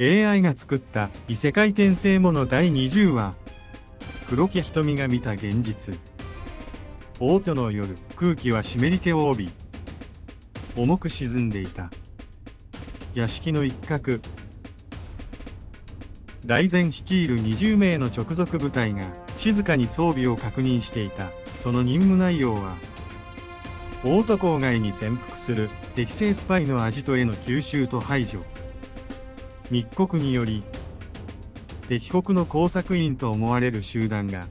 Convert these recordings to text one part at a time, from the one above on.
AI が作った異世界転生もの第20話。黒木瞳が見た現実。大戸の夜、空気は湿り気を帯び、重く沈んでいた。屋敷の一角。大前率いる20名の直属部隊が静かに装備を確認していた。その任務内容は、大戸郊外に潜伏する敵性スパイのアジトへの吸収と排除。密告により、敵国の工作員と思われる集団が、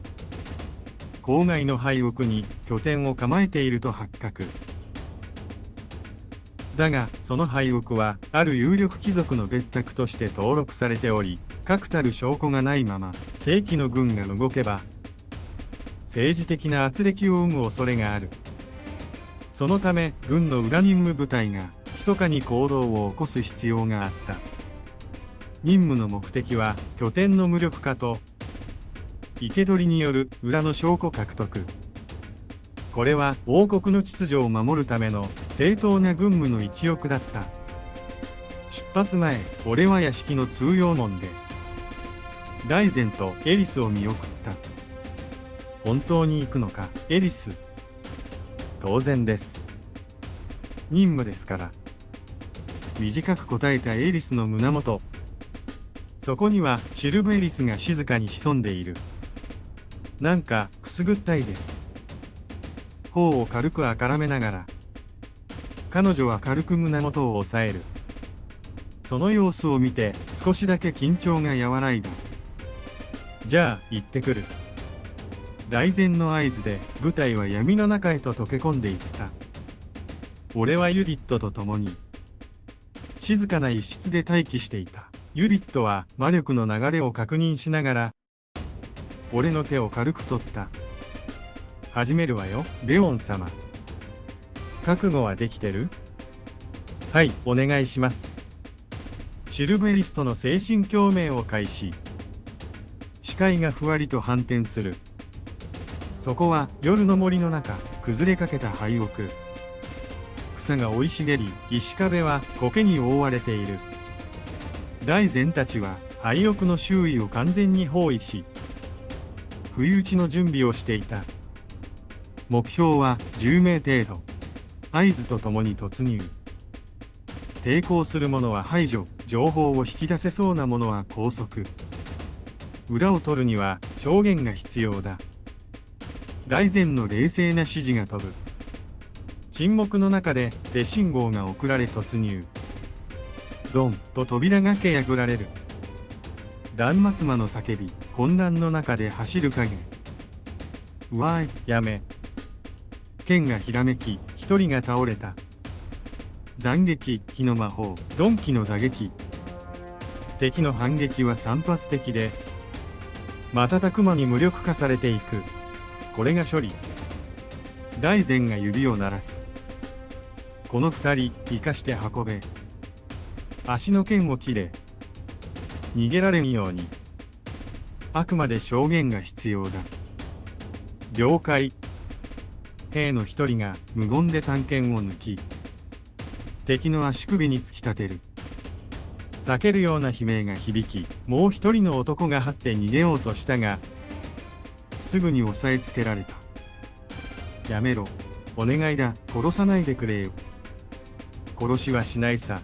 郊外の廃屋に拠点を構えていると発覚。だが、その廃屋は、ある有力貴族の別宅として登録されており、確たる証拠がないまま、正規の軍が動けば、政治的な圧力を生む恐れがある。そのため、軍の裏任務部隊が、密かに行動を起こす必要があった。任務の目的は拠点の無力化と生け捕りによる裏の証拠獲得。これは王国の秩序を守るための正当な軍務の一翼だった。出発前、俺は屋敷の通用門で大前とエリスを見送った。本当に行くのか、エリス。当然です。任務ですから。短く答えたエリスの胸元。そこにはシルブエリスが静かに潜んでいる。なんかくすぐったいです。頬を軽くあからめながら、彼女は軽く胸元を押さえる。その様子を見て少しだけ緊張が和らいだ。じゃあ行ってくる。大前の合図で部隊は闇の中へと溶け込んでいった。俺はユリットと共に静かな一室で待機していた。ユリットは魔力の流れを確認しながら、俺の手を軽く取った。始めるわよ、レオン様。覚悟はできてる？はい、お願いします。シルベリストの精神共鳴を開始。視界がふわりと反転する。そこは夜の森の中、崩れかけた廃屋。草が生い茂り、石壁は苔に覆われている。大前たちは廃屋の周囲を完全に包囲し、不意打ちの準備をしていた。目標は10名程度。合図とともに突入。抵抗する者は排除、情報を引き出せそうな者は拘束。裏を取るには証言が必要だ。大前の冷静な指示が飛ぶ。沈黙の中で手信号が送られ突入。ドンと扉がけ破られる。断末魔の叫び、混乱の中で走る影。うわーい、やめ。剣がひらめき、一人が倒れた。斬撃、火の魔法、鈍器の打撃。敵の反撃は散発的で、瞬く間に無力化されていく。これが処理。大前が指を鳴らす。この二人、生かして運べ。足の剣を切れ。逃げられんように。あくまで証言が必要だ。了解。兵の一人が無言で短剣を抜き、敵の足首に突き立てる。避けるような悲鳴が響き、もう一人の男が這って逃げようとしたが、すぐに押さえつけられた。やめろ。お願いだ。殺さないでくれよ。殺しはしないさ。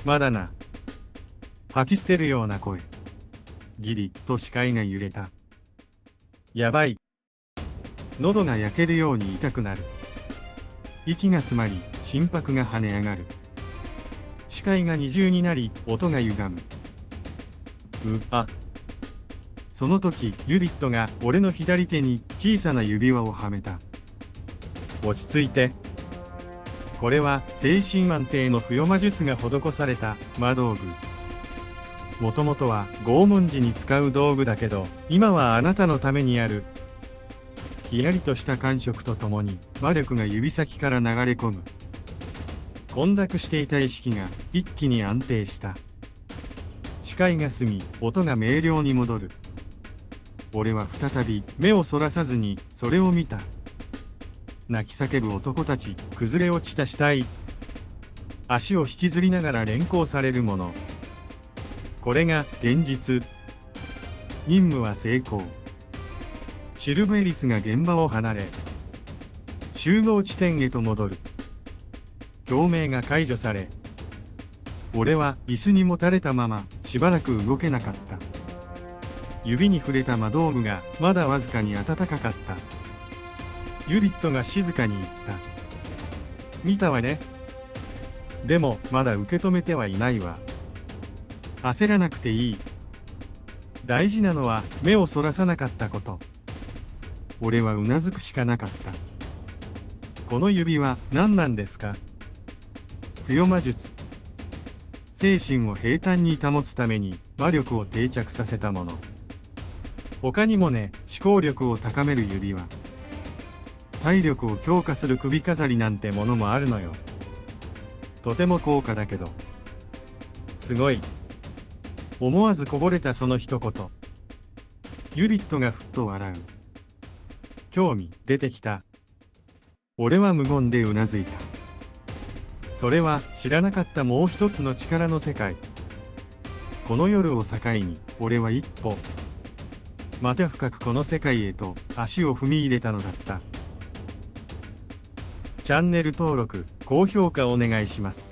まだな。吐き捨てるような声。ギリと視界が揺れた。やばい。喉が焼けるように痛くなる。息が詰まり、心拍が跳ね上がる。視界が二重になり、音が歪む。その時、ユリットが俺の左手に小さな指輪をはめた。落ち着いて。これは精神安定の付与魔術が施された魔道具。もともとは拷問時に使う道具だけど、今はあなたのためにある。ひやりとした感触とともに魔力が指先から流れ込む。混濁していた意識が一気に安定した。視界が澄み、音が明瞭に戻る。俺は再び目をそらさずにそれを見た。泣き叫ぶ男たち、崩れ落ちた死体。足を引きずりながら連行される者。これが現実。任務は成功。シルベリスが現場を離れ、集合地点へと戻る。共鳴が解除され、俺は椅子にもたれたまましばらく動けなかった。指に触れた魔道具がまだわずかに暖かかった。ユリットが静かに言った。見たわね。でもまだ受け止めてはいないわ。焦らなくていい。大事なのは目をそらさなかったこと。俺はうなずくしかなかった。この指は何なんですか？付与魔術。精神を平坦に保つために魔力を定着させたもの。他にもね、思考力を高める指輪。体力を強化する首飾りなんてものもあるのよ。とても高価だけど。すごい。思わずこぼれたその一言。ユリットがふっと笑う。興味出てきた。俺は無言でうなずいた。それは知らなかったもう一つの力の世界。この夜を境に俺は一歩また深くこの世界へと足を踏み入れたのだった。チャンネル登録、高評価お願いします。